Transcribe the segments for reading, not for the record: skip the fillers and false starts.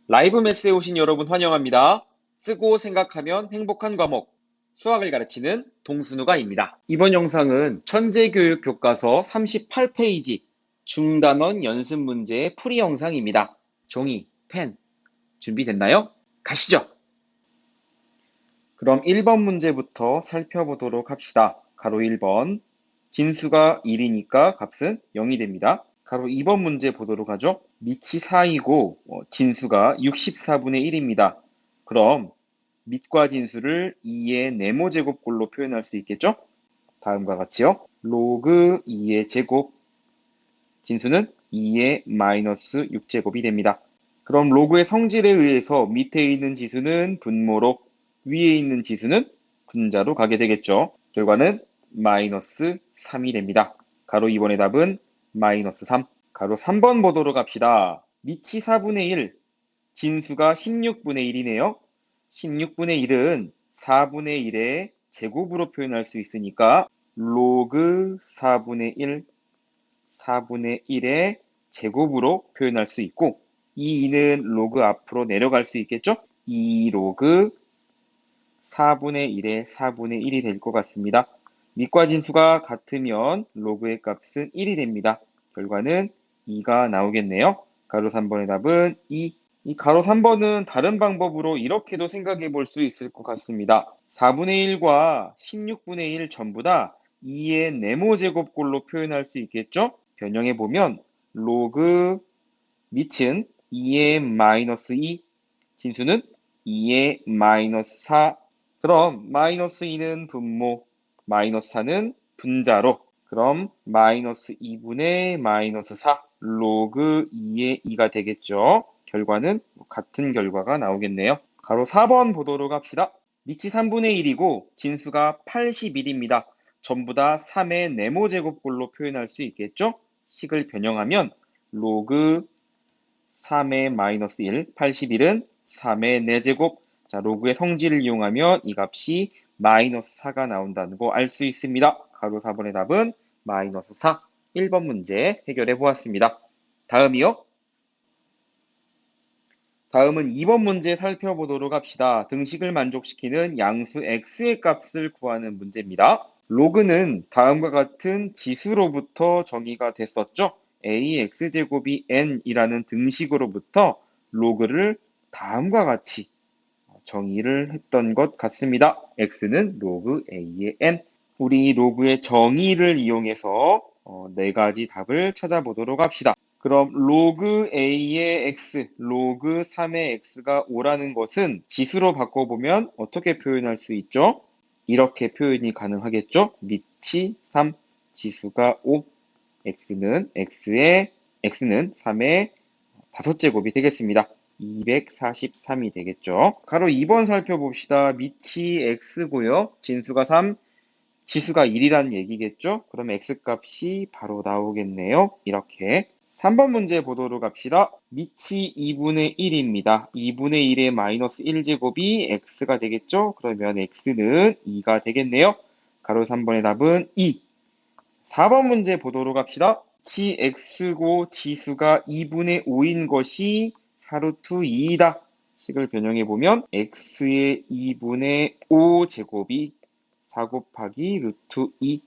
라이브 매스에 오신 여러분 환영합니다. 쓰고 생각하면 행복한 과목, 수학을 가르치는 동순우가입니다. 이번 영상은 천재교육 교과서 38페이지 중단원 연습 문제의 풀이 영상입니다. 종이, 펜 준비됐나요? 가시죠. 그럼 1번 문제부터 살펴보도록 합시다. 가로 1번, 진수가 1이니까 값은 0이 됩니다. 가로 2번 문제 보도록 하죠. 밑이 4이고 진수가 64분의 1입니다. 그럼 밑과 진수를 2의 네모제곱꼴로 표현할 수 있겠죠? 다음과 같이요. 로그 2의 제곱, 진수는 2의 마이너스 6제곱이 됩니다. 그럼 로그의 성질에 의해서 밑에 있는 지수는 분모로, 위에 있는 지수는 분자로 가게 되겠죠. 결과는 마이너스 3이 됩니다. 가로 2번의 답은 마이너스 3. 가로 3번 보도록 합시다. 밑이 4분의 1, 진수가 16분의 1이네요. 16분의 1은 4분의 1의 제곱으로 표현할 수 있으니까 로그 4분의 1, 4분의 1의 제곱으로 표현할 수 있고, 이 2는 로그 앞으로 내려갈 수 있겠죠? 2 로그 4분의 1의 4분의 1이 될 것 같습니다. 밑과 진수가 같으면 로그의 값은 1이 됩니다. 결과는 2가 나오겠네요. 가로 3번의 답은 2. 이 가로 3번은 다른 방법으로 이렇게도 생각해 볼 수 있을 것 같습니다. 4분의 1과 16분의 1 전부 다 2의 네모제곱꼴로 표현할 수 있겠죠? 변형해 보면 로그 밑은 2의 마이너스 2, 진수는 2의 마이너스 4. 그럼 마이너스 2는 분모, 마이너스 4는 분자로, 그럼 마이너스 2분의 마이너스 4 로그 2의 2가 되겠죠. 결과는 같은 결과가 나오겠네요. 가로 4번 보도록 합시다. 밑이 3분의 1이고 진수가 81입니다. 전부 다 3의 네모제곱꼴로 표현할 수 있겠죠? 식을 변형하면 로그 3의 마이너스 1, 81은 3의 4제곱. 자, 로그의 성질을 이용하면 이 값이 마이너스 4가 나온다는 거 알 수 있습니다. 가로 4번의 답은 마이너스 4. 1번 문제 해결해 보았습니다. 다음이요. 다음은 2번 문제 살펴보도록 합시다. 등식을 만족시키는 양수 x의 값을 구하는 문제입니다. 로그는 다음과 같은 지수로부터 정의가 됐었죠. ax제곱이 n이라는 등식으로부터 로그를 다음과 같이 정의를 했던 것 같습니다. x는 로그 a의 n. 우리 로그의 정의를 이용해서 네 가지 답을 찾아보도록 합시다. 그럼 로그 a의 x, 로그 3의 x가 5라는 것은 지수로 바꿔보면 어떻게 표현할 수 있죠? 이렇게 표현이 가능하겠죠? 밑이 3, 지수가 5, x는 3의 5제곱이 되겠습니다. 243이 되겠죠. 가로 2번 살펴봅시다. 밑이 x고요. 진수가 3, 지수가 1이라는 얘기겠죠? 그럼 x값이 바로 나오겠네요. 이렇게 3번 문제 보도록 합시다. 밑이 2분의 1입니다. 2분의 1의 마이너스 1제곱이 x가 되겠죠? 그러면 x는 2가 되겠네요. 가로 3번의 답은 2. 4번 문제 보도록 합시다. 치 x고 지수가 2분의 5인 것이 4루트 2이다. 식을 변형해 보면 x의 2분의 5제곱이 4 곱하기 루트 2.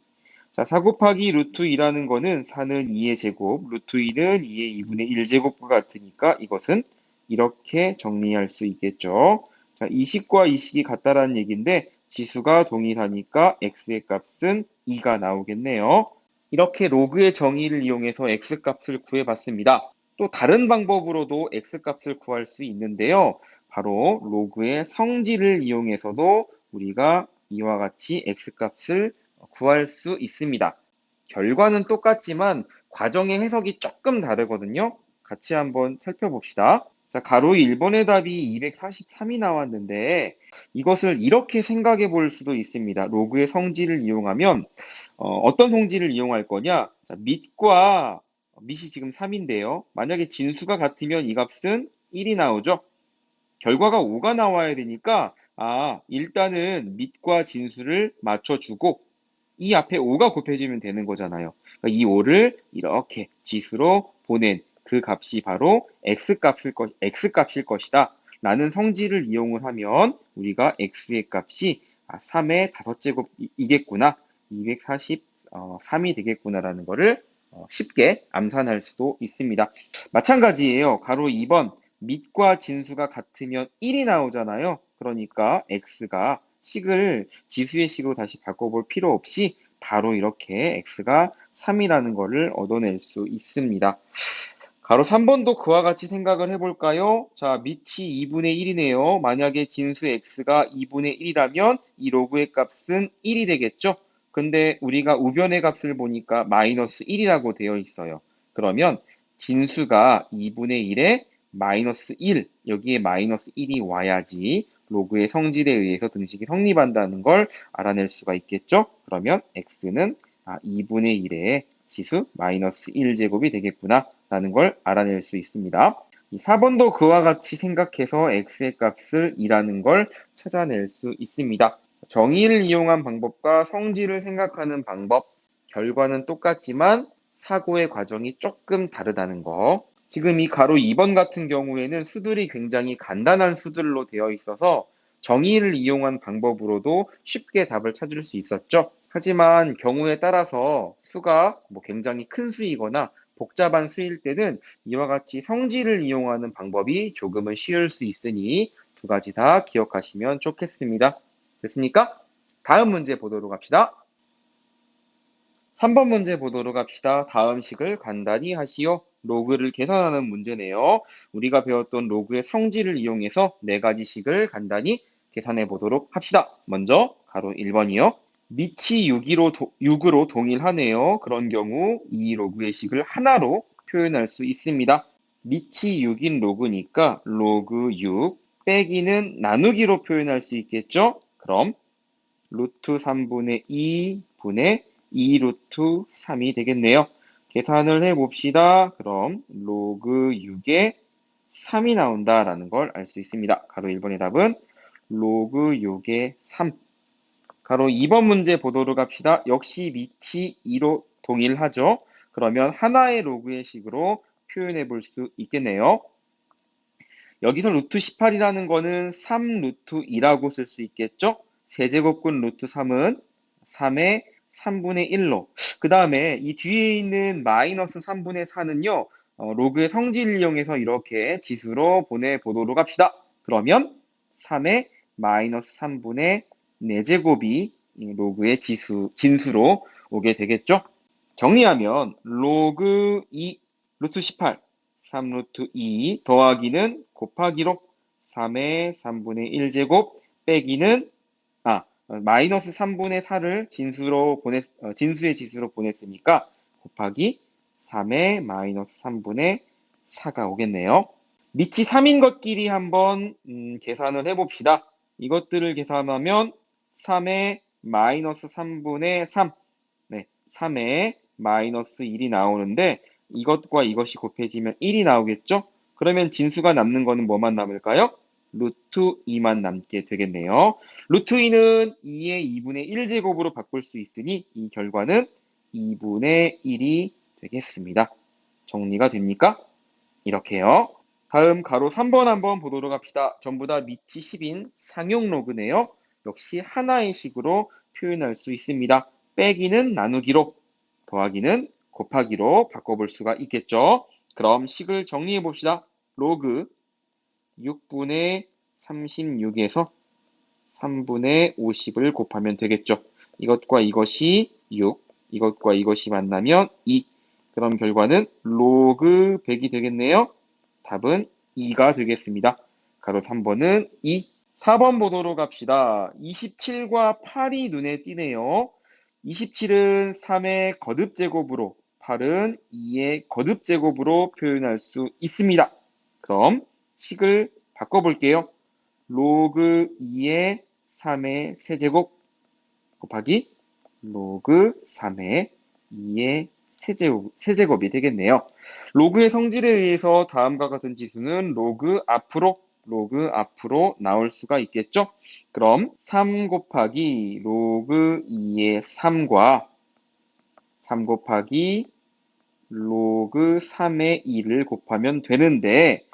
자, 4 곱하기 루트 2라는 거는 4는 2의 제곱, 루트 2는 2의 2분의 1제곱과 같으니까 이것은 이렇게 정리할 수 있겠죠. 자, 이 식과 이 식이 같다라는 얘기인데 지수가 동일하니까 x의 값은 2가 나오겠네요. 이렇게 로그의 정의를 이용해서 x값을 구해봤습니다. 또 다른 방법으로도 x값을 구할 수 있는데요. 바로 로그의 성질을 이용해서도 우리가 이와 같이 x값을 구할 수 있습니다. 결과는 똑같지만 과정의 해석이 조금 다르거든요. 같이 한번 살펴봅시다. 자, 가로 1번의 답이 243이 나왔는데 이것을 이렇게 생각해 볼 수도 있습니다. 로그의 성질을 이용하면 어떤 성질을 이용할 거냐? 자, 밑이 지금 3인데요. 만약에 진수가 같으면 이 값은 1이 나오죠. 결과가 5가 나와야 되니까 일단은 밑과 진수를 맞춰주고 이 앞에 5가 곱해지면 되는 거잖아요. 그러니까 이 5를 이렇게 지수로 보낸 그 값이 바로 x값일 것이다 라는 성질을 이용을 하면 우리가 x의 값이 3의 5제곱이겠구나, 243이 되겠구나라는 거를 쉽게 암산할 수도 있습니다. 마찬가지예요. 가로 2번 밑과 진수가 같으면 1이 나오잖아요. 그러니까 x가 식을 지수의 식으로 다시 바꿔볼 필요 없이 바로 이렇게 x가 3이라는 거를 얻어낼 수 있습니다. 가로 3번도 그와 같이 생각을 해볼까요? 자, 밑이 2분의 1이네요. 만약에 진수 x가 2분의 1이라면 이 로그의 값은 1이 되겠죠? 근데 우리가 우변의 값을 보니까 마이너스 1이라고 되어 있어요. 그러면 진수가 2분의 1에 마이너스 1, 여기에 마이너스 1이 와야지 로그의 성질에 의해서 등식이 성립한다는 걸 알아낼 수가 있겠죠? 그러면 x는 2분의 1의 지수 마이너스 1제곱이 되겠구나 라는 걸 알아낼 수 있습니다. 4번도 그와 같이 생각해서 x의 값을 2라는 걸 찾아낼 수 있습니다. 정의를 이용한 방법과 성질을 생각하는 방법, 결과는 똑같지만 사고의 과정이 조금 다르다는 거. 지금 이 가로 2번 같은 경우에는 수들이 굉장히 간단한 수들로 되어 있어서 정의를 이용한 방법으로도 쉽게 답을 찾을 수 있었죠. 하지만 경우에 따라서 수가 굉장히 큰 수이거나 복잡한 수일 때는 이와 같이 성질을 이용하는 방법이 조금은 쉬울 수 있으니 두 가지 다 기억하시면 좋겠습니다. 됐습니까? 다음 문제 보도록 합시다. 3번 문제 보도록 합시다. 다음 식을 간단히 하시오. 로그를 계산하는 문제네요. 우리가 배웠던 로그의 성질을 이용해서 네 가지 식을 간단히 계산해 보도록 합시다. 먼저 가로 1번이요. 밑이 6으로 동일하네요. 그런 경우 이 로그의 식을 하나로 표현할 수 있습니다. 밑이 6인 로그니까 로그 6 빼기는 나누기로 표현할 수 있겠죠? 그럼 루트 3분의 2분의 2 루트 3이 되겠네요. 계산을 해봅시다. 그럼 로그 6에 3이 나온다라는 걸 알 수 있습니다. 가로 1번의 답은 로그 6에 3. 가로 2번 문제 보도록 합시다. 역시 밑이 2로 동일하죠. 그러면 하나의 로그의 식으로 표현해 볼 수 있겠네요. 여기서 루트 18이라는 거는 3 루트 2라고 쓸 수 있겠죠? 세제곱근 루트 3은 3의 3분의 1로. 그 다음에 이 뒤에 있는 마이너스 3분의 4는요, 로그의 성질을 이용해서 이렇게 지수로 보내보도록 합시다. 그러면 3의 마이너스 3분의 4제곱이 로그의 진수로 오게 되겠죠? 정리하면 로그 2 루트 18 3 루트 2 더하기는 곱하기로 3의 3분의 1제곱 빼기는 마이너스 3분의 4를 진수의 지수로 보냈으니까 곱하기 3의 마이너스 3분의 4가 오겠네요. 밑이 3인 것끼리 한번 계산을 해봅시다. 이것들을 계산하면 3의 마이너스 3분의 3, 네, 3의 마이너스 1이 나오는데 이것과 이것이 곱해지면 1이 나오겠죠? 그러면 진수가 남는 거는 뭐만 남을까요? 루트 2만 남게 되겠네요. 루트 2는 2의 2분의 1제곱으로 바꿀 수 있으니 이 결과는 2분의 1이 되겠습니다. 정리가 됩니까? 이렇게요. 다음 가로 3번 한번 보도록 합시다. 전부 다 밑이 10인 상용 로그네요. 역시 하나의 식으로 표현할 수 있습니다. 빼기는 나누기로, 더하기는 곱하기로 바꿔볼 수가 있겠죠. 그럼 식을 정리해 봅시다. 로그 6분의 36에서 3분의 50을 곱하면 되겠죠. 이것과 이것이 6, 이것과 이것이 만나면 2. 그럼 결과는 로그 100이 되겠네요. 답은 2가 되겠습니다. 가로 3번은 2. 4번 보도록 합시다. 27과 8이 눈에 띄네요. 27은 3의 거듭제곱으로, 8은 2의 거듭제곱으로 표현할 수 있습니다. 그럼 식을 바꿔볼게요. 로그 2의 3의 세제곱 곱하기 로그 3의 2의 세제곱이 되겠네요. 로그의 성질에 의해서 다음과 같은 지수는 로그 앞으로 나올 수가 있겠죠? 그럼 3 곱하기 로그 2의 3과 3 곱하기 로그 3의 2를 곱하면 되는데,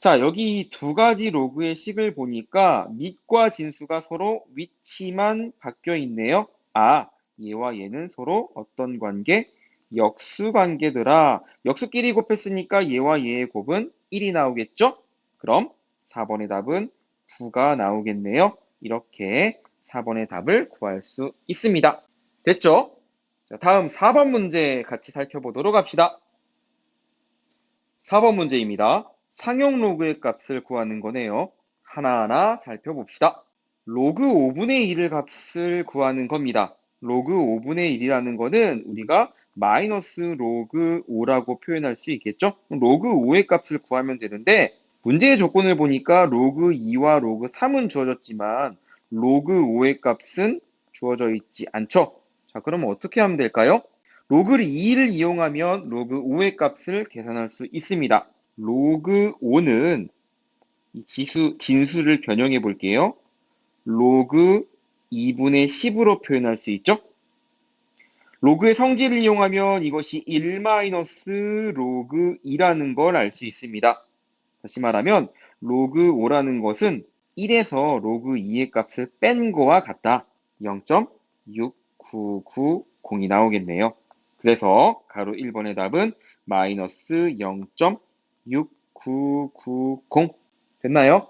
자, 여기 두 가지 로그의 식을 보니까 밑과 진수가 서로 위치만 바뀌어 있네요. 아, 얘와 얘는 서로 어떤 관계? 역수 관계더라. 역수끼리 곱했으니까 얘와 얘의 곱은 1이 나오겠죠? 그럼 4번의 답은 9가 나오겠네요. 이렇게 4번의 답을 구할 수 있습니다. 됐죠? 자, 다음 4번 문제 같이 살펴보도록 합시다. 4번 문제입니다. 상용 로그의 값을 구하는 거네요. 하나하나 살펴봅시다. 로그 5분의 1의 값을 구하는 겁니다. 로그 5분의 1이라는 거는 우리가 마이너스 로그 5라고 표현할 수 있겠죠? 로그 5의 값을 구하면 되는데 문제의 조건을 보니까 로그 2와 로그 3은 주어졌지만 로그 5의 값은 주어져 있지 않죠? 자, 그러면 어떻게 하면 될까요? 로그 2를 이용하면 로그 5의 값을 계산할 수 있습니다. 로그 5는 이 진수를 변형해 볼게요. 로그 2분의 10으로 표현할 수 있죠? 로그의 성질을 이용하면 이것이 1-로그 2라는 걸 알 수 있습니다. 다시 말하면 로그 5라는 것은 1에서 로그 2의 값을 뺀 거와 같다. 0.6990이 나오겠네요. 그래서 가로 1번의 답은 마이너스 0.6990 됐나요?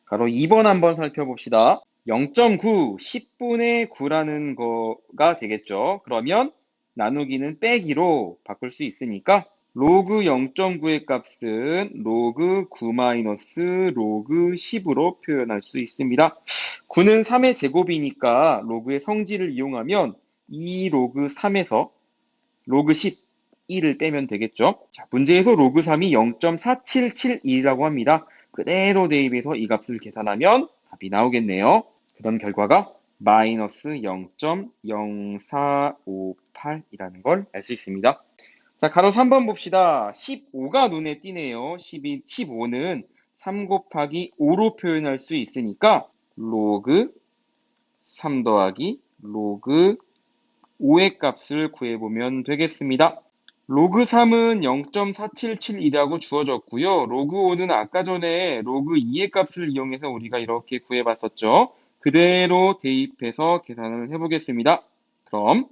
가로 2번 한번 살펴봅시다. 0.9, 10분의 9라는 거가 되겠죠. 그러면 나누기는 빼기로 바꿀 수 있으니까 로그 0.9의 값은 로그 9 마이너스 로그 10으로 표현할 수 있습니다. 9는 3의 제곱이니까 로그의 성질을 이용하면 2 로그 3에서 로그 10, 1을 빼면 되겠죠. 자, 문제에서 로그 3이 0.4771이라고 합니다. 그대로 대입해서 이 값을 계산하면 답이 나오겠네요. 그런 결과가 마이너스 0.0458이라는 걸 알 수 있습니다. 자, 가로 3번 봅시다. 15가 눈에 띄네요. 15는 3 곱하기 5로 표현할 수 있으니까 로그 3 더하기 로그 5의 값을 구해보면 되겠습니다. 로그 3은 0.477이라고 주어졌고요. 로그 5는 아까 전에 로그 2의 값을 이용해서 우리가 이렇게 구해봤었죠. 그대로 대입해서 계산을 해보겠습니다. 그럼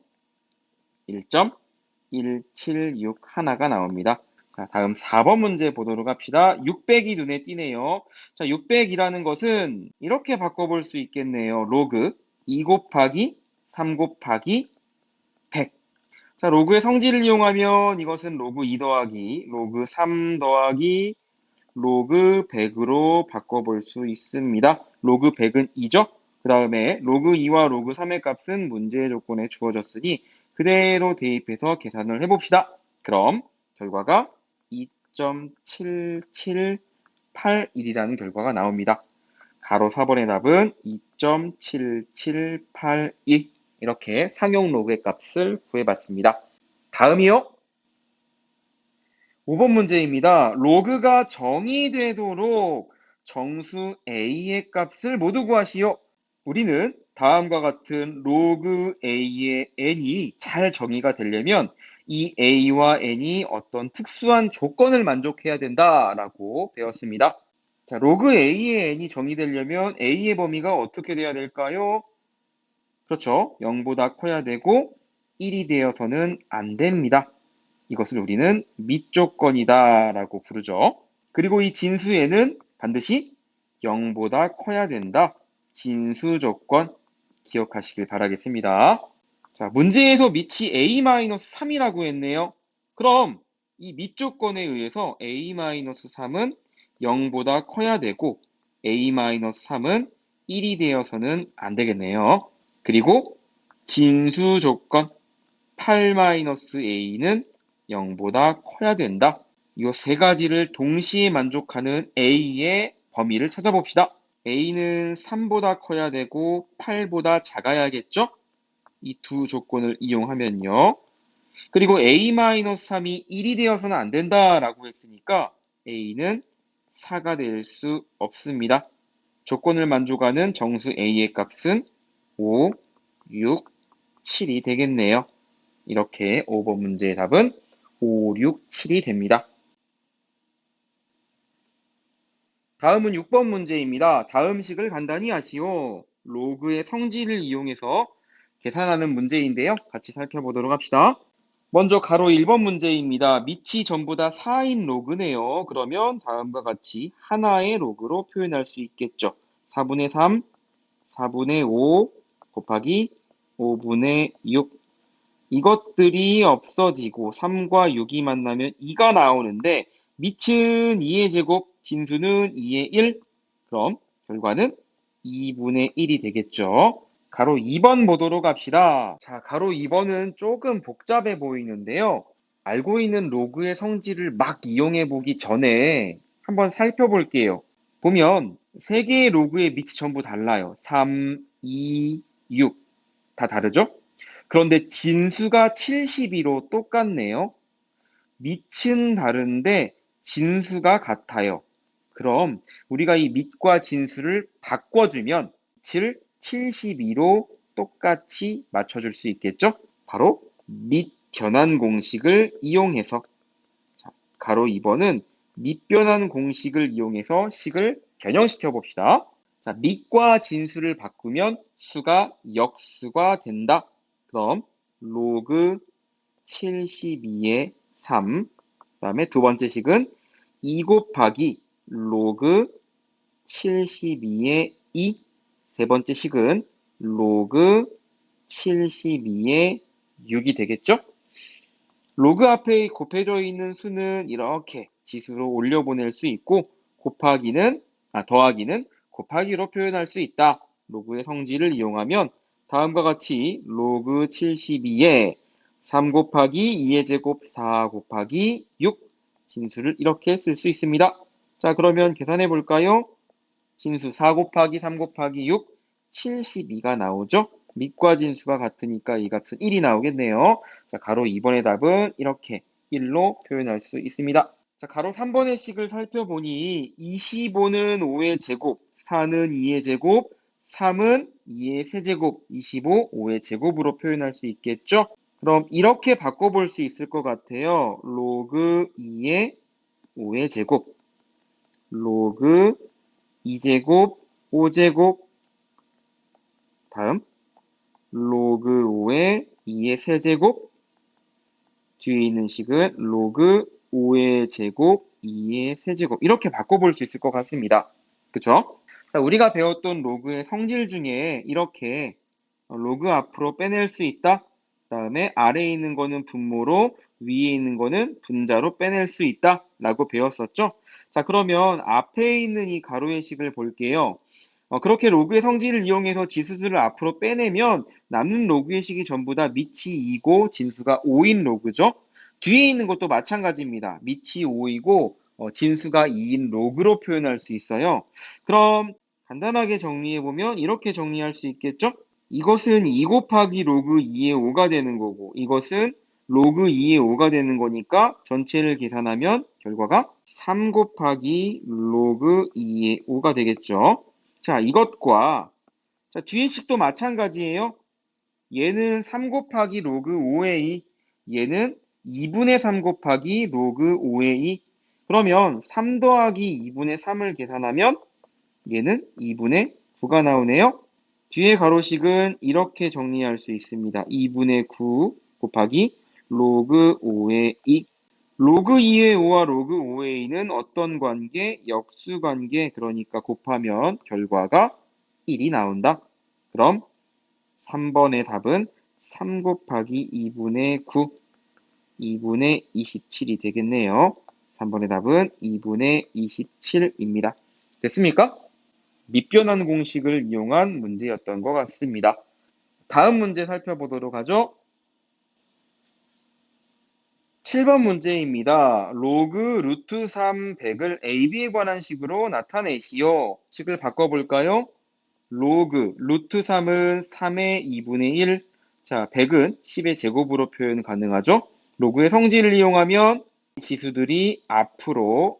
1.176 하나가 나옵니다. 자, 다음 4번 문제 보도록 합시다. 600이 눈에 띄네요. 자, 600이라는 것은 이렇게 바꿔볼 수 있겠네요. 로그 2 곱하기 3 곱하기 100. 자, 로그의 성질을 이용하면 이것은 로그 2 더하기 로그 3 더하기 로그 100으로 바꿔볼 수 있습니다. 로그 100은 2죠? 그 다음에 로그 2와 로그 3의 값은 문제의 조건에 주어졌으니 그대로 대입해서 계산을 해봅시다. 그럼 결과가 2.7781이라는 결과가 나옵니다. 가로 4번의 답은 2.7781 이렇게 상용 로그의 값을 구해봤습니다. 다음이요. 5번 문제입니다. 로그가 정의되도록 정수 a의 값을 모두 구하시오. 우리는 다음과 같은 로그 a의 n이 잘 정의가 되려면 이 a와 n이 어떤 특수한 조건을 만족해야 된다라고 배웠습니다. 자, 로그 a의 n이 정의되려면 a의 범위가 어떻게 돼야 될까요? 그렇죠. 0보다 커야 되고 1이 되어서는 안 됩니다. 이것을 우리는 밑조건이다 라고 부르죠. 그리고 이 진수에는 반드시 0보다 커야 된다. 진수조건 기억하시길 바라겠습니다. 자, 문제에서 밑이 a-3이라고 했네요. 그럼 이 밑조건에 의해서 a-3은 0보다 커야 되고 a-3은 1이 되어서는 안 되겠네요. 그리고 진수조건 8-a는 0보다 커야 된다. 이 세 가지를 동시에 만족하는 a의 범위를 찾아봅시다. a는 3보다 커야 되고 8보다 작아야겠죠? 이 두 조건을 이용하면요. 그리고 a-3이 1이 되어서는 안 된다라고 했으니까 a는 4가 될 수 없습니다. 조건을 만족하는 정수 a의 값은 5, 6, 7이 되겠네요. 이렇게 5번 문제의 답은 5, 6, 7이 됩니다. 다음은 6번 문제입니다. 다음 식을 간단히 하시오. 로그의 성질을 이용해서 계산하는 문제인데요. 같이 살펴보도록 합시다. 먼저 가로 1번 문제입니다. 밑이 전부 다 4인 로그네요. 그러면 다음과 같이 하나의 로그로 표현할 수 있겠죠. 4분의 3, 4분의 5 곱하기 5분의 6. 이것들이 없어지고 3과 6이 만나면 2가 나오는데 밑은 2의 제곱, 진수는 2의 1. 그럼 결과는 2분의 1이 되겠죠. 가로 2번 보도록 합시다. 자, 가로 2번은 조금 복잡해 보이는데요. 알고 있는 로그의 성질을 막 이용해 보기 전에 한번 살펴볼게요. 보면 세 개의 로그의 밑이 전부 달라요. 3, 2, 6. 다 다르죠? 그런데 진수가 72로 똑같네요. 밑은 다른데 진수가 같아요. 그럼 우리가 이 밑과 진수를 바꿔주면 밑을 72로 똑같이 맞춰줄 수 있겠죠? 바로 밑 변환 공식을 이용해서 가로 2번은 밑 변환 공식을 이용해서 식을 변형시켜 봅시다. 자, 밑과 진수를 바꾸면 수가 역수가 된다. 그럼 로그 72의 3. 그 다음에 두 번째 식은 2 곱하기 로그 72의 2. 세 번째 식은 로그 72의 6이 되겠죠? 로그 앞에 곱해져 있는 수는 이렇게 지수로 올려보낼 수 있고 더하기는 곱하기로 표현할 수 있다. 로그의 성질을 이용하면 다음과 같이 로그 72에 3 곱하기 2의 제곱 4 곱하기 6 진수를 이렇게 쓸 수 있습니다. 자, 그러면 계산해 볼까요? 진수 4 곱하기 3 곱하기 6, 72가 나오죠? 밑과 진수가 같으니까 이 값은 1이 나오겠네요. 자, 가로 2번의 답은 이렇게 1로 표현할 수 있습니다. 자, 가로 3번의 식을 살펴보니 25는 5의 제곱, 4는 2의 제곱, 3은 2의 세제곱, 25, 5의 제곱으로 표현할 수 있겠죠? 그럼 이렇게 바꿔볼 수 있을 것 같아요. 로그 2의 5의 제곱, 로그 2제곱, 5제곱, 다음 로그 5의 2의 세제곱, 뒤에 있는 식은 로그 5의 제곱, 2의 세제곱 이렇게 바꿔볼 수 있을 것 같습니다. 그쵸? 자, 우리가 배웠던 로그의 성질 중에 이렇게 로그 앞으로 빼낼 수 있다. 그 다음에 아래에 있는 거는 분모로 위에 있는 거는 분자로 빼낼 수 있다 라고 배웠었죠. 자, 그러면 앞에 있는 이 가로의 식을 볼게요. 그렇게 로그의 성질을 이용해서 지수들을 앞으로 빼내면 남는 로그의 식이 전부 다 밑이 2고 진수가 5인 로그죠. 뒤에 있는 것도 마찬가지입니다. 밑이 5이고 진수가 2인 로그로 표현할 수 있어요. 그럼 간단하게 정리해보면 이렇게 정리할 수 있겠죠? 이것은 2 곱하기 로그 2의 5가 되는 거고 이것은 로그 2의 5가 되는 거니까 전체를 계산하면 결과가 3 곱하기 로그 2의 5가 되겠죠. 자, 이것과 뒤의 식도 마찬가지예요. 얘는 3 곱하기 로그 5의 2, 얘는 2분의 3 곱하기 로그 5의 2. 그러면 3 더하기 2분의 3을 계산하면 얘는 2분의 9가 나오네요. 뒤에 가로식은 이렇게 정리할 수 있습니다. 2분의 9 곱하기 로그 5의 2. 로그 2의 5와 로그 5의 2는 어떤 관계? 역수관계. 그러니까 곱하면 결과가 1이 나온다. 그럼 3번의 답은 3 곱하기 2분의 9, 2분의 27이 되겠네요. 3번의 답은 2분의 27입니다. 됐습니까? 밑변환 공식을 이용한 문제였던 것 같습니다. 다음 문제 살펴보도록 하죠. 7번 문제입니다. 로그 루트 3 100을 AB에 관한 식으로 나타내시오. 식을 바꿔볼까요? 로그 루트 3은 3의 2분의 1. 자, 100은 10의 제곱으로 표현 가능하죠? 로그의 성질을 이용하면 지수들이 앞으로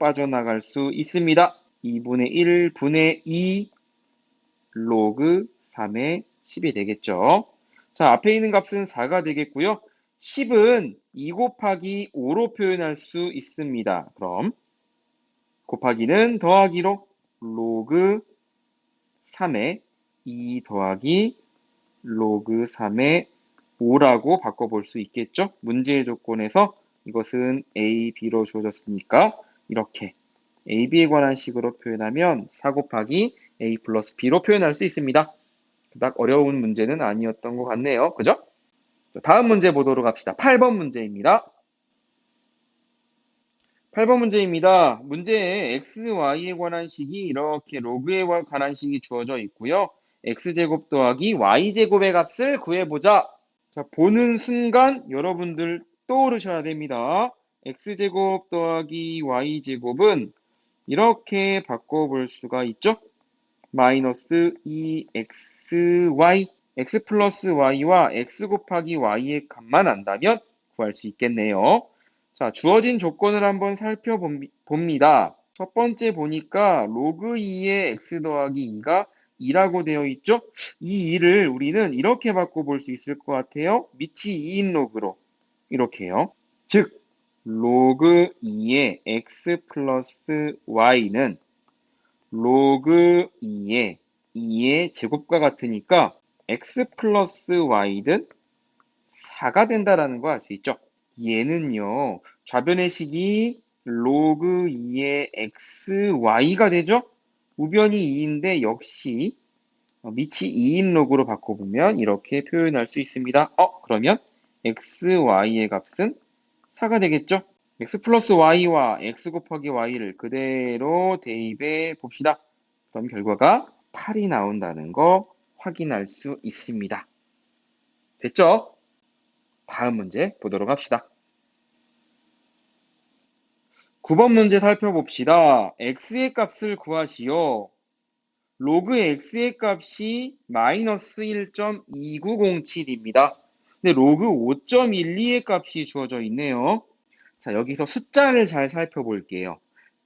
빠져나갈 수 있습니다. 2분의 1 분의 2 로그 3의 10이 되겠죠. 자, 앞에 있는 값은 4가 되겠고요. 10은 2 곱하기 5로 표현할 수 있습니다. 그럼 곱하기는 더하기로 로그 3의 2 더하기 로그 3의 5라고 바꿔볼 수 있겠죠? 문제의 조건에서 이것은 A, B로 주어졌으니까 이렇게 A, B에 관한 식으로 표현하면 4 곱하기 A 플러스 B로 표현할 수 있습니다. 그닥 어려운 문제는 아니었던 것 같네요. 그죠? 다음 문제 보도록 합시다. 8번 문제입니다. 8번 문제입니다. 문제에 x, y에 관한 식이 이렇게 로그에 관한 식이 주어져 있고요. x제곱 더하기 y제곱의 값을 구해보자. 자, 보는 순간 여러분들 떠오르셔야 됩니다. x제곱 더하기 y제곱은 이렇게 바꿔볼 수가 있죠. 마이너스 2xy, x 플러스 y와 x 곱하기 y의 값만 안다면 구할 수 있겠네요. 자, 주어진 조건을 한번 살펴봅니다. 첫 번째 보니까 로그 2의 x 더하기 2가 2라고 되어 있죠? 이 2를 우리는 이렇게 바꿔볼 수 있을 것 같아요. 밑이 2인 로그로 이렇게요. 즉, 로그 2의 x 플러스 y는 로그 2의 제곱과 같으니까 x 플러스 y는 4가 된다라는 거 알 수 있죠? 얘는요, 좌변의 식이 로그 2의 xy가 되죠? 우변이 2인데 역시 밑이 2인 로그로 바꿔보면 이렇게 표현할 수 있습니다. 그러면 xy의 값은 4가 되겠죠? x 플러스 y와 x 곱하기 y를 그대로 대입해 봅시다. 그럼 결과가 8이 나온다는 거 확인할 수 있습니다. 됐죠? 다음 문제 보도록 합시다. 9번 문제 살펴봅시다. x의 값을 구하시오. 로그 x의 값이 마이너스 1.2907입니다. 근데 로그 5.12의 값이 주어져 있네요. 자, 여기서 숫자를 잘 살펴볼게요.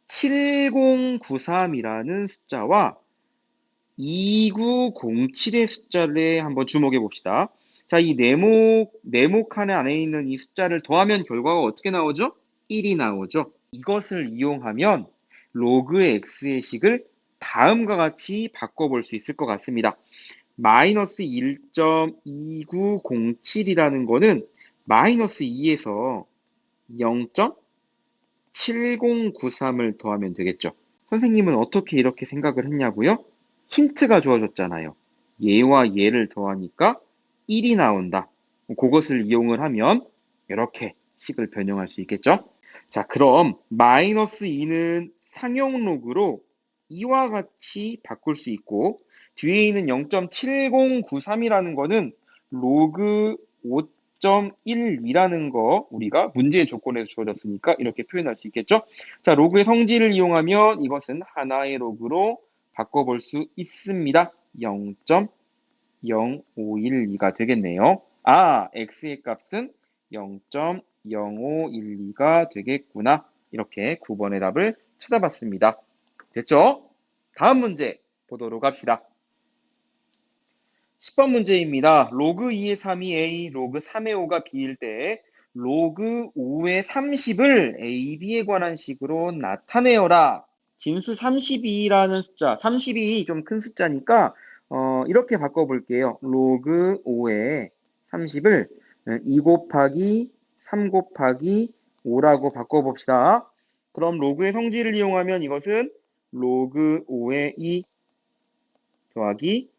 7093이라는 숫자와 2907의 숫자를 한번 주목해 봅시다. 자, 이 네모 칸 안에 있는 이 숫자를 더하면 결과가 어떻게 나오죠? 1이 나오죠. 이것을 이용하면 로그 x의 식을 다음과 같이 바꿔볼 수 있을 것 같습니다. 마이너스 1.2907이라는 거는 마이너스 2에서 0.7093을 더하면 되겠죠. 선생님은 어떻게 이렇게 생각을 했냐고요? 힌트가 주어졌잖아요. 얘와 얘를 더하니까 1이 나온다. 그것을 이용을 하면 이렇게 식을 변형할 수 있겠죠? 자, 그럼 마이너스 2는 상용 로그로 이와 같이 바꿀 수 있고 뒤에 있는 0.7093이라는 거는 로그 5.12라는 거 우리가 문제의 조건에서 주어졌으니까 이렇게 표현할 수 있겠죠? 자, 로그의 성질을 이용하면 이것은 하나의 로그로 바꿔볼 수 있습니다. 0.0512가 되겠네요. x의 값은 0.0512가 되겠구나. 이렇게 9번의 답을 찾아봤습니다. 됐죠? 다음 문제 보도록 합시다. 10번 문제입니다. 로그 2의 3이 A, 로그 3의 5가 B일 때 로그 5의 30을 A, B에 관한 식으로 나타내어라. 진수 32라는 숫자, 32 좀 큰 숫자니까 이렇게 바꿔볼게요. 로그 5의 30을 2 곱하기 3 곱하기 5라고 바꿔봅시다. 그럼 로그의 성질을 이용하면 이것은 로그 5의 2 더하기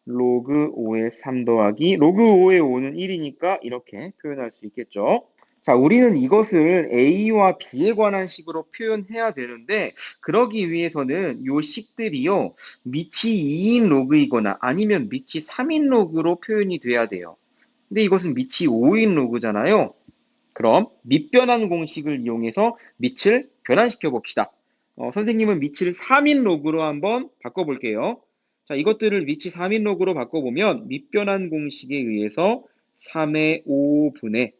로그 5의 3 더하기 로그 5의 5는 1이니까 이렇게 표현할 수 있겠죠. 자, 우리는 이것을 A와 B에 관한 식으로 표현해야 되는데 그러기 위해서는 요 식들이요 밑이 2인 로그이거나 아니면 밑이 3인 로그로 표현이 돼야 돼요. 근데 이것은 밑이 5인 로그잖아요. 그럼 밑변환 공식을 이용해서 밑을 변환시켜 봅시다. 선생님은 밑을 3인 로그로 한번 바꿔볼게요. 자, 이것들을 밑이 3인 로그로 바꿔보면 밑변환 공식에 의해서 3의 5분의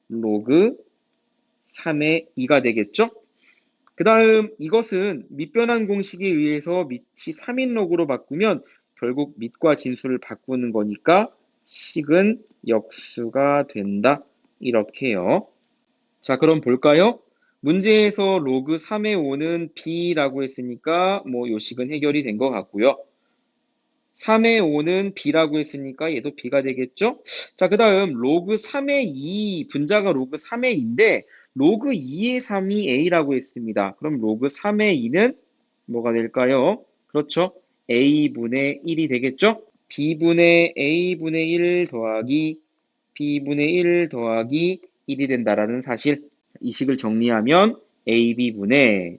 로그 3의 2가 되겠죠? 그 다음 이것은 밑변환 공식에 의해서 밑이 3인 로그로 바꾸면 결국 밑과 진수를 바꾸는 거니까 식은 역수가 된다. 이렇게요. 자, 그럼 볼까요? 문제에서 로그 3의 5는 b라고 했으니까 뭐 요식은 해결이 된 것 같고요. 3의 5는 b라고 했으니까 얘도 b가 되겠죠? 자, 그 다음 로그 3의 2, 분자가 로그 3의 2인데 로그 2의 3이 a라고 했습니다. 그럼 로그 3의 2는 뭐가 될까요? 그렇죠. a분의 1이 되겠죠? b분의 a분의 1 더하기 b분의 1 더하기 1이 된다라는 사실. 이 식을 정리하면 ab분의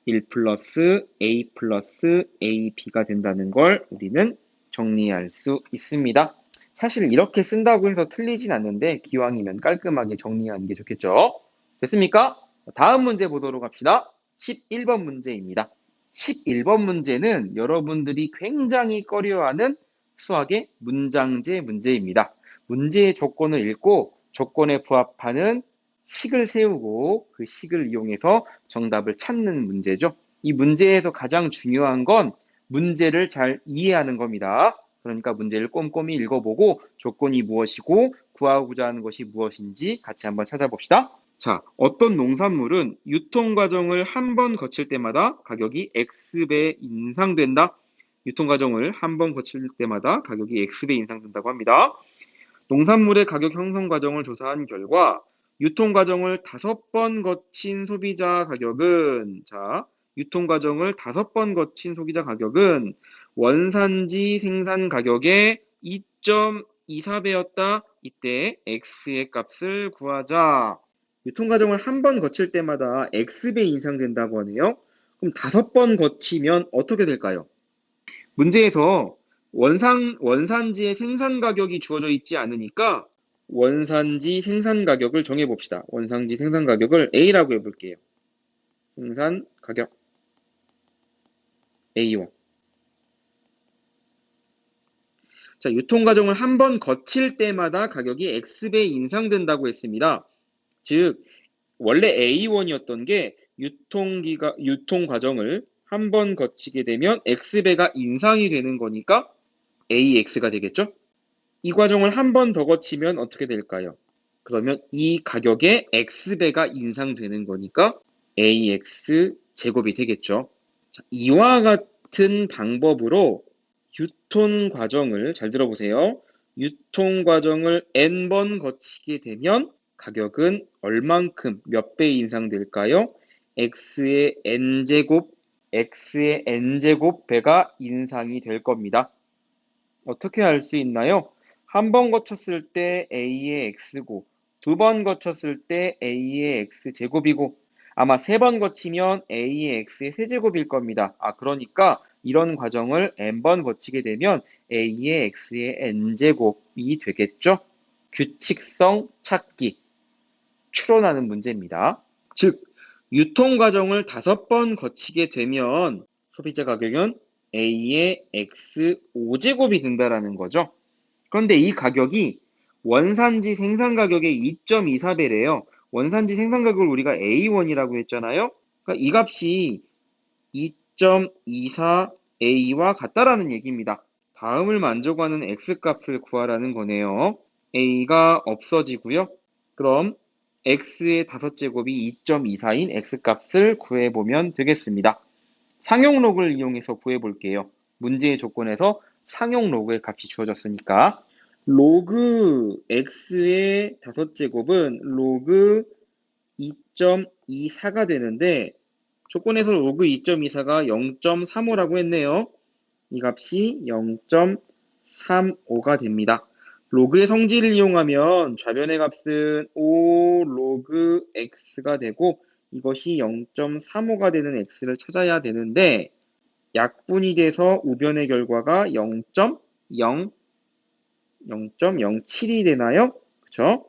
1 플러스 a 플러스 ab가 된다는 걸 우리는 정리할 수 있습니다. 사실 이렇게 쓴다고 해서 틀리진 않는데 기왕이면 깔끔하게 정리하는 게 좋겠죠? 됐습니까? 다음 문제 보도록 합시다. 11번 문제입니다. 11번 문제는 여러분들이 굉장히 꺼려하는 수학의 문장제 문제입니다. 문제의 조건을 읽고 조건에 부합하는 식을 세우고 그 식을 이용해서 정답을 찾는 문제죠. 이 문제에서 가장 중요한 건 문제를 잘 이해하는 겁니다. 그러니까 문제를 꼼꼼히 읽어보고 조건이 무엇이고 구하고자 하는 것이 무엇인지 같이 한번 찾아봅시다. 자, 어떤 농산물은 유통 과정을 한 번 거칠 때마다 가격이 X배 인상된다. 유통 과정을 한 번 거칠 때마다 가격이 X배 인상된다고 합니다. 농산물의 가격 형성 과정을 조사한 결과 유통 과정을 5번 거친 소비자 가격은 유통 과정을 5번 거친 소비자 가격은 원산지 생산 가격의 2.24배였다. 이때 X의 값을 구하자. 유통 과정을 한 번 거칠 때마다 X배 인상된다고 하네요. 그럼 5번 거치면 어떻게 될까요? 문제에서 원산지의 생산 가격이 주어져 있지 않으니까 원산지 생산 가격을 정해봅시다. 원산지 생산 가격을 A라고 해볼게요. 생산 가격 A1. 자, 유통 과정을 한 번 거칠 때마다 가격이 X배 인상된다고 했습니다. 즉, 원래 A1이었던 게 유통 과정을 한 번 거치게 되면 X배가 인상이 되는 거니까 AX가 되겠죠? 이 과정을 한 번 더 거치면 어떻게 될까요? 그러면 이 가격에 X배가 인상되는 거니까 AX 제곱이 되겠죠. 자, 이와 같은 방법으로 유통 과정을 잘 들어보세요. 유통 과정을 N번 거치게 되면 가격은 얼만큼 몇 배 인상될까요? X의 N제곱 배가 인상이 될 겁니다. 어떻게 알 수 있나요? 한 번 거쳤을 때 A의 X고, 2번 거쳤을 때 A의 X제곱이고, 아마 3번 거치면 A의 X의 세제곱일 겁니다. 그러니까 이런 과정을 N번 거치게 되면 A의 X의 N제곱이 되겠죠? 규칙성 찾기, 추론하는 문제입니다. 즉, 유통 과정을 5번 거치게 되면 소비자 가격은 A의 X 5제곱이 된다라는 거죠. 그런데 이 가격이 원산지 생산 가격의 2.24배래요. 원산지 생산 가격을 우리가 A1이라고 했잖아요. 그러니까 이 값이 2.24A와 같다라는 얘기입니다. 다음을 만족하는 X값을 구하라는 거네요. A가 없어지고요. 그럼 X의 5제곱이 2.24인 X값을 구해보면 되겠습니다. 상용록을 이용해서 구해볼게요. 문제의 조건에서 상용로그의 값이 주어졌으니까 로그 x의 5제곱은 로그 2.24가 되는데 조건에서 로그 2.24가 0.35라고 했네요. 이 값이 0.35가 됩니다. 로그의 성질을 이용하면 좌변의 값은 5 로그 x가 되고 이것이 0.35가 되는 x를 찾아야 되는데 약분이 돼서 우변의 결과가 0.07이 되나요? 그쵸?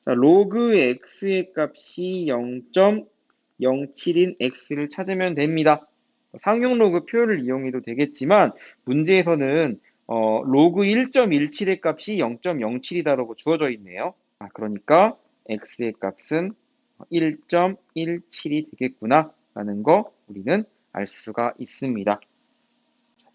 자, 로그 x의 값이 0.07인 x를 찾으면 됩니다. 상용 로그 표현을 이용해도 되겠지만 문제에서는 로그 1.17의 값이 0.07이다라고 주어져 있네요. 그러니까 x의 값은 1.17이 되겠구나 라는 거 우리는 알 수가 있습니다.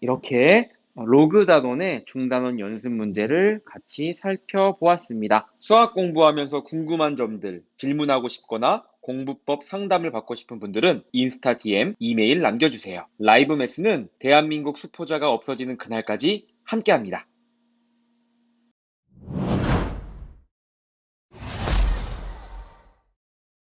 이렇게 로그 단원의 중단원 연습 문제를 같이 살펴보았습니다. 수학 공부하면서 궁금한 점들, 질문하고 싶거나 공부법 상담을 받고 싶은 분들은 인스타 DM, 이메일 남겨주세요. 라이브 매스는 대한민국 수포자가 없어지는 그날까지 함께합니다.